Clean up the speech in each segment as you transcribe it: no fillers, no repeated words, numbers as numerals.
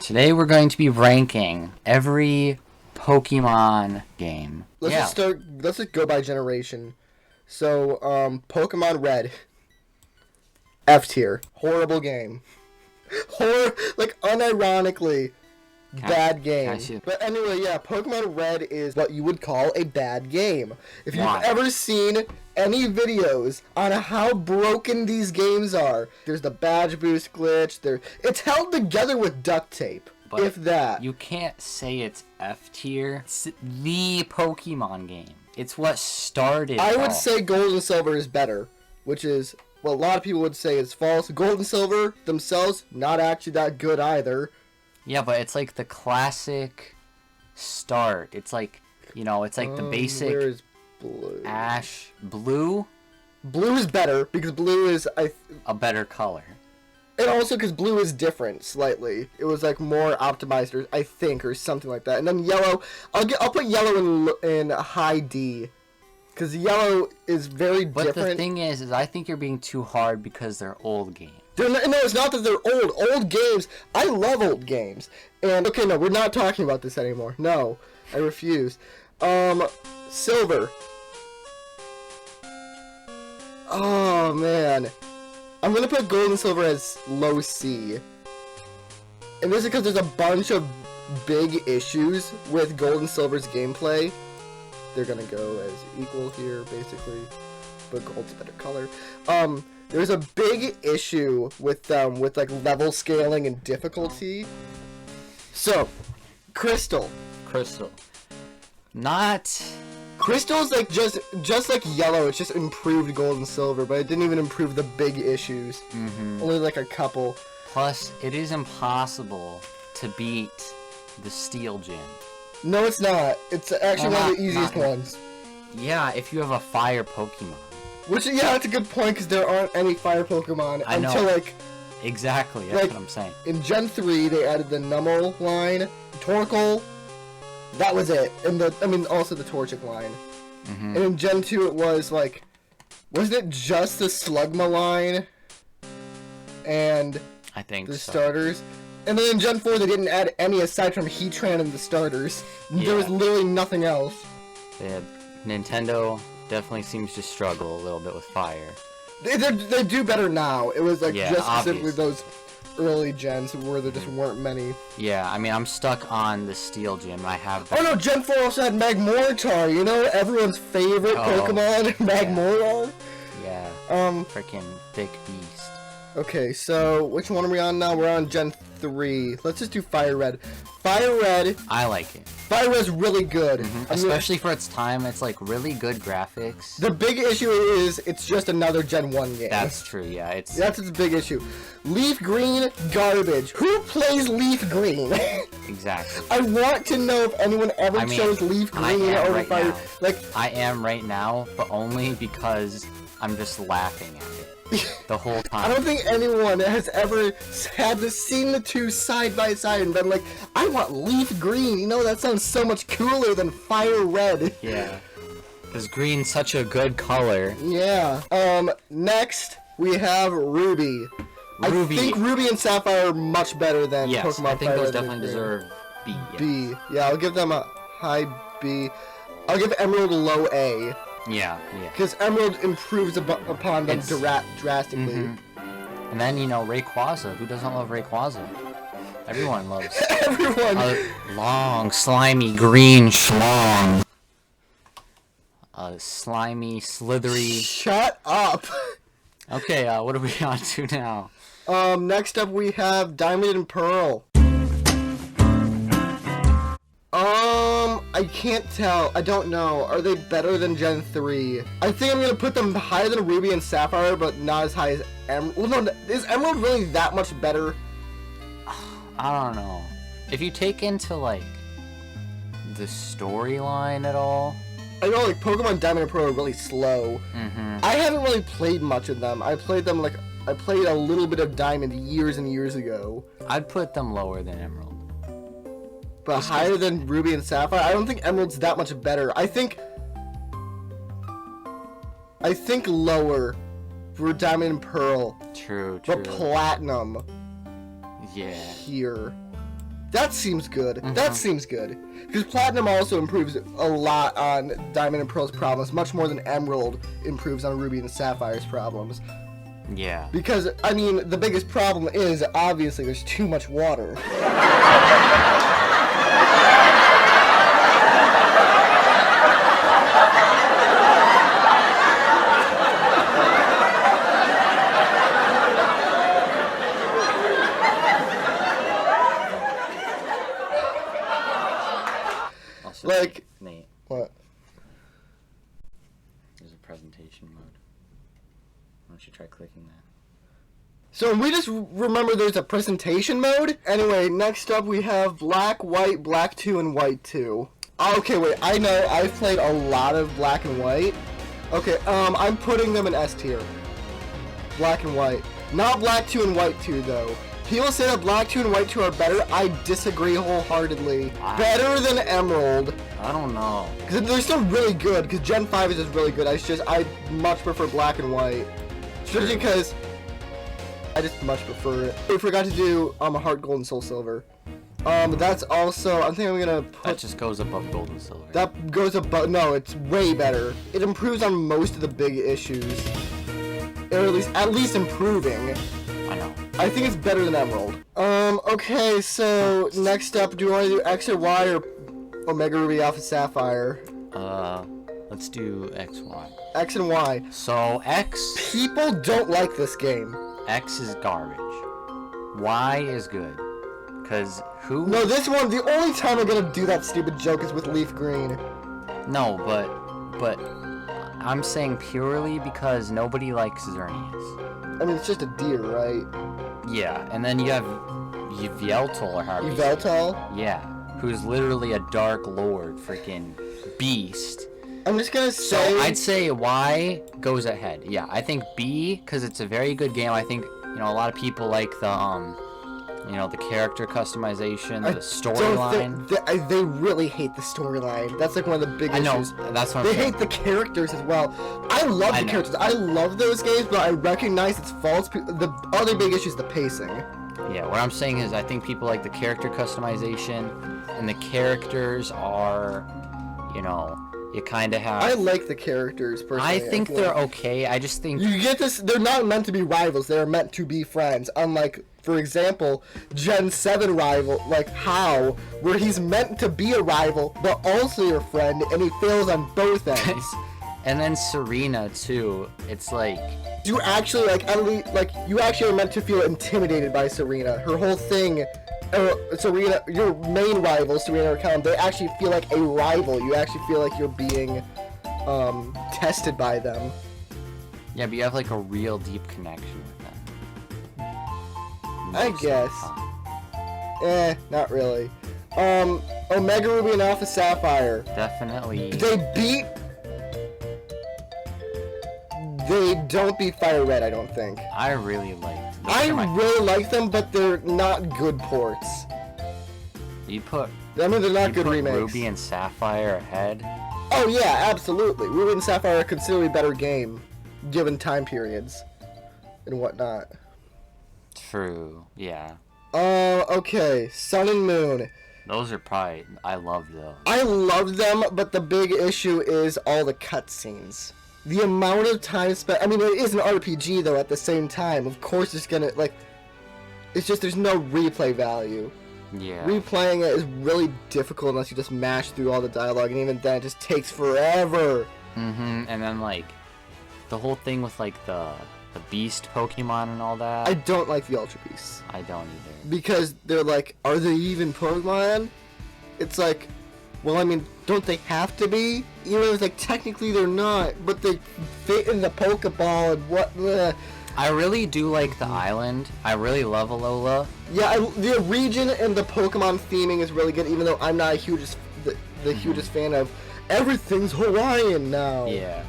Today we're going to be ranking every Pokemon game. Let's just go by generation. So, Pokemon Red. F tier. Horrible game. Unironically, bad game. But anyway, yeah, Pokemon Red is what you would call a bad game. If you've ever seen any videos on how broken these games are, there's the badge boost glitch. It's held together with duct tape. But if that. You can't say it's F tier. It's the Pokemon game. It's what started. I would say Gold and Silver is better, which is what a lot of people would say is false. Gold and Silver themselves, not actually that good either. Yeah, but it's like the classic start. It's like, the basic. Where is Blue? Ash. Blue? Blue is better, because Blue is a better color. And also because Blue is different slightly. It was like more optimized, or something like that. And then Yellow, I'll put Yellow in high D, because Yellow is very different. But the thing is I think you're being too hard because they're old games. No, it's not that they're old. Old games, I love old games. And okay, no, we're not talking about this anymore. No, I refuse. Silver. Oh man. I'm going to put Gold and Silver as low C. And this is because there's a bunch of big issues with Gold and Silver's gameplay. They're going to go as equal here, basically. But Gold's a better color. There's a big issue with level scaling and difficulty. So, Crystal. Crystal's like just like Yellow, it's just improved Gold and Silver, but it didn't even improve the big issues. Only like a couple. Plus, it is impossible to beat the Steel Gym. No, it's not. It's actually one of the easiest ones. Yeah, if you have a fire Pokemon. Which, yeah, that's a good point, because there aren't any fire Pokemon until, Exactly, that's what I'm saying. In Gen 3, they added the Numel line, Torkoal. That was it. And also the Torchic line. And in Gen 2 it was wasn't it just the Slugma line? And I think the starters? And then in Gen 4 they didn't add any aside from Heatran and the starters. Yeah. There was literally nothing else. Nintendo definitely seems to struggle a little bit with fire. They do better now. It was just specifically obviously. those early gens where there just weren't many. Yeah, I'm stuck on the Steel Gym. I have. Oh no, Gen 4 also had Magmortar. Everyone's favorite Pokemon, Magmortar. Yeah. Freaking thick beast. Okay, so which one are we on now? We're on Gen 3. Let's just do Fire Red. Fire Red. I like it. Fire Red's really good. Especially for its time, it's really good graphics. The big issue is it's just another Gen 1 game. That's true, yeah. That's its big issue. Leaf Green, garbage. Who plays Leaf Green? Exactly. I want to know if anyone ever chose Leaf Green over Fire. I am right now, but only because I'm just laughing at it. The whole time. I don't think anyone has ever seen the two side by side and been like, I want Leaf Green. That sounds so much cooler than Fire Red. Yeah. Because green's such a good color. Yeah. Next, we have Ruby. I think Ruby and Sapphire are much better than Pokemon I think Fire those Red definitely deserve B. Yes. B. Yeah, I'll give them a high B. I'll give Emerald a low A. Yeah. Because Emerald improves upon them drastically. And then, Rayquaza. Who doesn't love Rayquaza? Everyone loves Everyone! A long, slimy, green schlong. A slimy, slithery... Shut up! Okay, what are we on to now? Next up we have Diamond and Pearl. I can't tell. I don't know. Are they better than Gen 3? I think I'm gonna put them higher than Ruby and Sapphire, but not as high as Emerald. Well, no, is Emerald really that much better? I don't know. If you take into, the storyline at all... I know, Pokemon Diamond and Pearl are really slow. I haven't really played much of them. I played them, I played a little bit of Diamond years and years ago. I'd put them lower than Emerald. But higher than Ruby and Sapphire? I don't think Emerald's that much better. I think lower for Diamond and Pearl. True. But Platinum. Yeah. Here. That seems good. That seems good. Because Platinum also improves a lot on Diamond and Pearl's problems, much more than Emerald improves on Ruby and Sapphire's problems. Yeah. Because, I mean, the biggest problem is, obviously, there's too much water. Also, Like... Nate, What? there's a presentation mode. Why don't you try clicking that? So we just remember there's a presentation mode? Anyway, next up we have Black, White, Black 2, and White 2. Okay, wait, I know, I've played a lot of Black and White. Okay, I'm putting them in S tier. Black and White. Not Black 2 and White 2, though. People say that Black 2 and White 2 are better. I disagree wholeheartly. Better than Emerald. I don't know. Because they're still really good, because Gen 5 is just really good. I much prefer Black and White. Especially because I just much prefer it. We forgot to do Heart Gold and Soul Silver. That's also, I think I'm gonna put... That just goes above Gold and Silver. That goes above, no, it's way better. It improves on most of the big issues. Or at least improving. I know. I think it's better than Emerald. Okay, so next up, do you want to do X or Y or Omega Ruby Alpha Sapphire? Let's do X, Y. X and Y. So, X... People don't like this game. X is garbage. Y is good. Cause who... No, this one, the only time I'm gonna do that stupid joke is with Leaf Green. No, but... I'm saying purely because nobody likes Xerneas. I mean, it's just a deer, right? Yeah, and then you have Yveltal or however you say it. Yveltal? Yeah, who's literally a Dark Lord, freaking beast. I'm just gonna So say... I'd say Y goes ahead. Yeah, I think B, because it's a very good game. I think, you know, a lot of people like the, you know, the character customization, the storyline. They really hate the storyline. That's like one of the big issues. I know, that's what They I'm saying. hate the characters as well. I love the characters. I love those games, but I recognize its faults. The other big issue is the pacing. Yeah, what I'm saying is I think people like the character customization, and the characters are, you know, you kind of have... I like the characters, personally. I think they're okay. I just think... You get this... They're not meant to be rivals. They're meant to be friends. Unlike, for example, Gen 7 rival, like How, where he's meant to be a rival, but also your friend, and he fails on both ends. And then Serena, too. It's like... You actually, like, at least, like, you actually are meant to feel intimidated by Serena. Her whole thing... Serena, your main rival, Serena Raquel, they actually feel like a rival. You actually feel like you're being tested by them. Yeah, but you have like a real deep connection with them. I guess. Not really. Omega Ruby and Alpha Sapphire. Definitely. They don't beat Fire Red, I don't think. I really liked them. I really like them, but they're not good ports. You put... I mean, they're not good remakes. Ruby and Sapphire ahead? Oh yeah, absolutely. Ruby and Sapphire are a considerably better game, given time periods and whatnot. True, yeah. Okay. Sun and Moon. Those are probably... I love those. I love them, but the big issue is all the cutscenes. The amount of time spent... I mean, it is an RPG, though, at the same time. Of course it's gonna, like... It's just there's no replay value. Yeah. Replaying it is really difficult unless you just mash through all the dialogue, and even then it just takes forever. Mm-hmm, and then, like, the whole thing with, like, the Beast Pokemon and all that. I don't like the Ultra Beasts. I don't either. Because they're like, are they even Pokemon? It's like... Well, I mean, don't they have to be? You know, it's like, technically they're not, but they fit in the Pokeball and what... I really do like the island. I really love Alola. Yeah, the region and the Pokemon theming is really good, even though I'm not a hugest fan of everything's Hawaiian now. Yeah.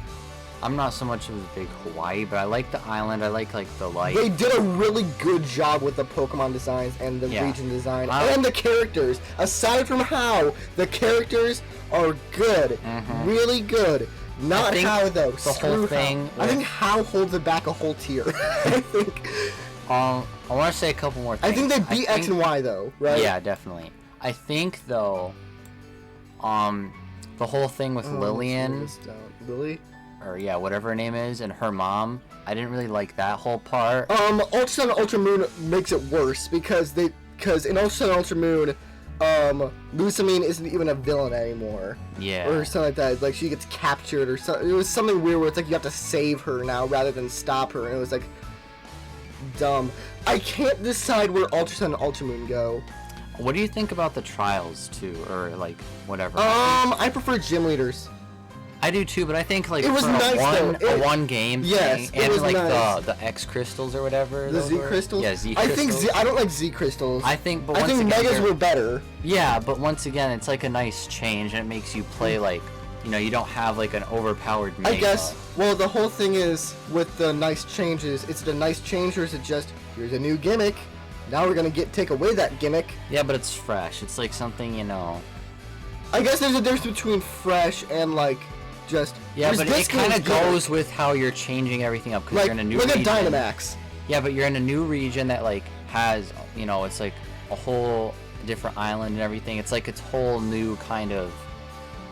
I'm not so much of a big Hawaii, but I like the island. I like the light. They did a really good job with the Pokemon designs and the region design and the characters. Aside from How, the characters are good, really good. Not How though. The whole thing. I think How holds it back a whole tier. I think I want to say a couple more things. I think they beat X and Y though, right? Yeah, definitely. I think though, the whole thing with Lillian, Lily, or yeah, whatever her name is, and her mom, I didn't really like that whole part. Ultra Sun and Ultra Moon makes it worse because in Ultra Sun and Ultra Moon, Lusamine isn't even a villain anymore. Yeah. Or something like that. Like she gets captured or something. It was something weird where it's like you have to save her now rather than stop her, and it was like dumb. I can't decide where Ultra Sun and Ultra Moon go. What do you think about the trials too, or like whatever? I prefer gym leaders. I do too, but I think like it was for nice a one game yes, thing, and was like nice. the X crystals or whatever. The Z crystals. Yeah, Z crystals. I don't like Z crystals. I think Megas were better. Yeah, but once again, it's like a nice change, and it makes you play like, you know, you don't have like an overpowered Mega. I guess. Well, the whole thing is with the nice changes. It's the nice change, or is it just here's a new gimmick? Now we're gonna take away that gimmick. Yeah, but it's fresh. It's like something, you know. I guess there's a difference between fresh and like just. Yeah, but it kind of goes with how you're changing everything up because like, you're in a new region. region. Look at Dynamax. Yeah, but you're in a new region that like has, you know, it's like a whole different island and everything. It's like it's whole new kind of.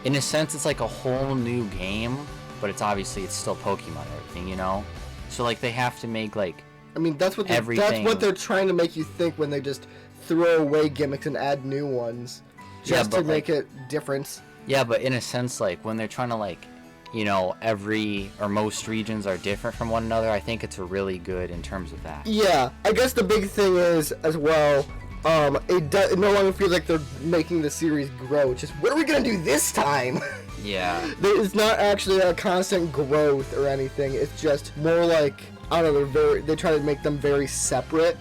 In a sense, it's like a whole new game, but it's still Pokemon and everything, you know. So like they have to make like. I mean, that's what they're trying to make you think when they just throw away gimmicks and add new ones, just to make it different. Yeah, but in a sense, like when they're trying to like, you know, every or most regions are different from one another. I think it's really good in terms of that. Yeah, I guess the big thing is as well. It no longer feels like they're making the series grow. It's just, what are we gonna do this time? Yeah. It's not actually a constant growth or anything. It's just more like. I don't know, they try to make them very separate.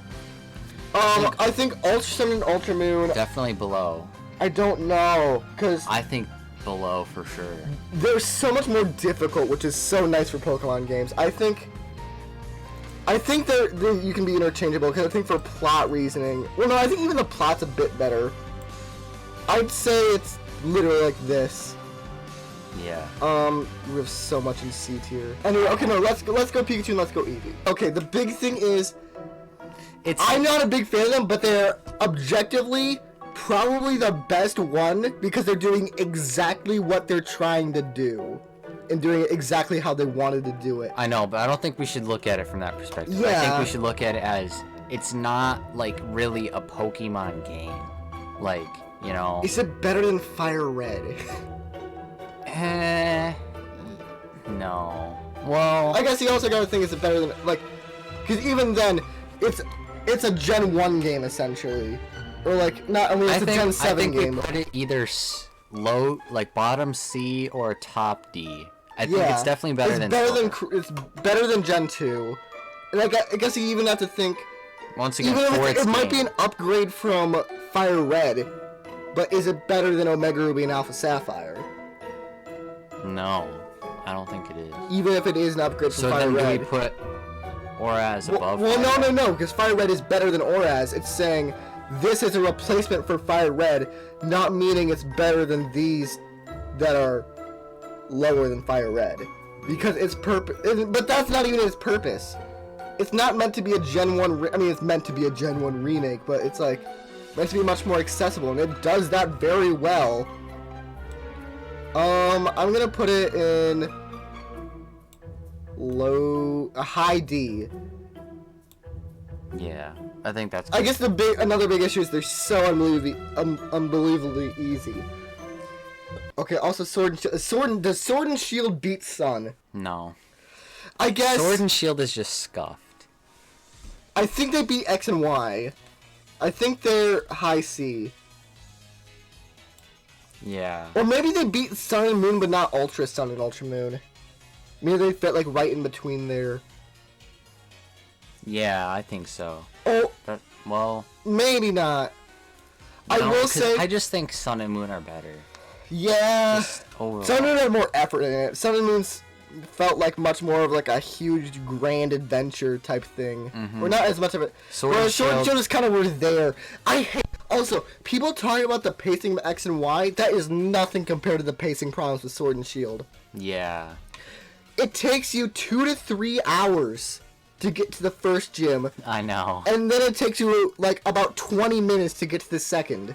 I think Ultra Sun and Ultra Moon... Definitely below. I don't know, because... I think below for sure. They're so much more difficult, which is so nice for Pokemon games. I think you can be interchangeable, because I think for plot reasoning... Well, no, I think even the plot's a bit better. I'd say it's literally like this. Yeah. We have so much in C tier. Anyway, okay, no, let's go Pikachu and let's go Eevee. Okay, the big thing is, I'm not a big fan of them, but they're objectively probably the best one because they're doing exactly what they're trying to do. And doing it exactly how they wanted to do it. I know, but I don't think we should look at it from that perspective. Yeah. I think we should look at it as, it's not, like, really a Pokemon game. Like, you know... Is it better than Fire Red? No. Well... I guess you also gotta think, is it better than, like... Because even then, it's a Gen 1 game, essentially. Or, like, not, I mean, it's a Gen 7 game. I think we put it either low, like, bottom C or top D. I think it's definitely better than... It's better than Gen 2. And I guess you even have to think... Once again, it might be an upgrade from Fire Red, but is it better than Omega Ruby and Alpha Sapphire? No, I don't think it is. Even if it is an upgrade from Fire Red. So then do we put Auraz above Well, Fire Red? no, because Fire Red is better than Auraz. It's saying this is a replacement for Fire Red, not meaning it's better than these that are lower than Fire Red. Because its purpose... But that's not even its purpose. It's not meant to be a Gen 1... I mean, it's meant to be a Gen 1 remake, but it's like... meant to be much more accessible, and it does that very well. I'm gonna put it in a high D. Yeah, I think that's... I guess another big issue is they're so unbelievably easy. Okay, also does Sword and Shield beat Sun? No. I guess... Sword and Shield is just scuffed. I think they beat X and Y. I think they're high C. Yeah. Or maybe they beat Sun and Moon, but not Ultra Sun and Ultra Moon. Maybe they fit like right in between there. Yeah, I think so. Oh. Well. Maybe not. No, I will say. I just think Sun and Moon are better. Yeah. Sun and Moon had more effort in it. Sun and Moon's felt like much more of like a huge grand adventure type thing. Or not as much of it. Sword and Shield is kind of were there. I hate. Also, people talking about the pacing of X and Y, that is nothing compared to the pacing problems with Sword and Shield. Yeah. It takes you 2 to 3 hours to get to the first gym. I know. And then it takes you, like, about 20 minutes to get to the second.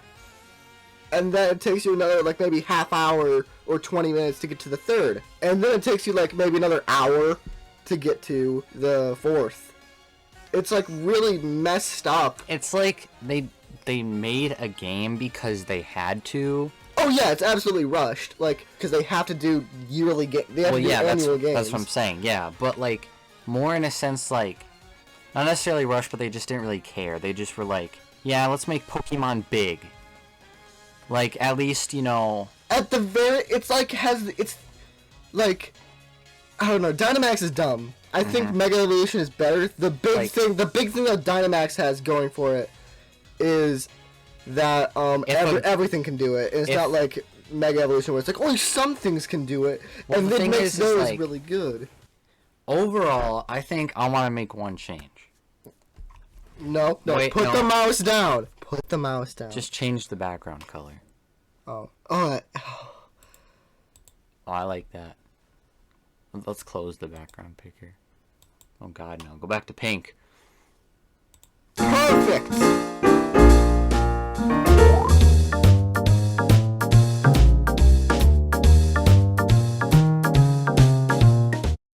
And then it takes you another, like, maybe half hour or 20 minutes to get to the third. And then it takes you, like, maybe another hour to get to the fourth. It's, like, really messed up. It's like they made a game because they had to. Oh, yeah, it's absolutely rushed. Like, because they have to do yearly games. They have to do annual games. That's what I'm saying, yeah. But, like, more in a sense, like, not necessarily rushed, but they just didn't really care. They just were like, yeah, let's make Pokemon big. Like, at least, you know... At the very... It's like, it's... Like... I don't know. Dynamax is dumb. I think Mega Evolution is better. The big thing that Dynamax has going for it is that everything can do it. And it's not like Mega Evolution where it's like only some things can do it, well, and then makes those like, really good. Overall, I think I want to make one change. No, wait, put the mouse down. Put the mouse down. Just change the background color. Oh, I like that. Let's close the background picker. Oh god, no. Go back to pink. Perfect!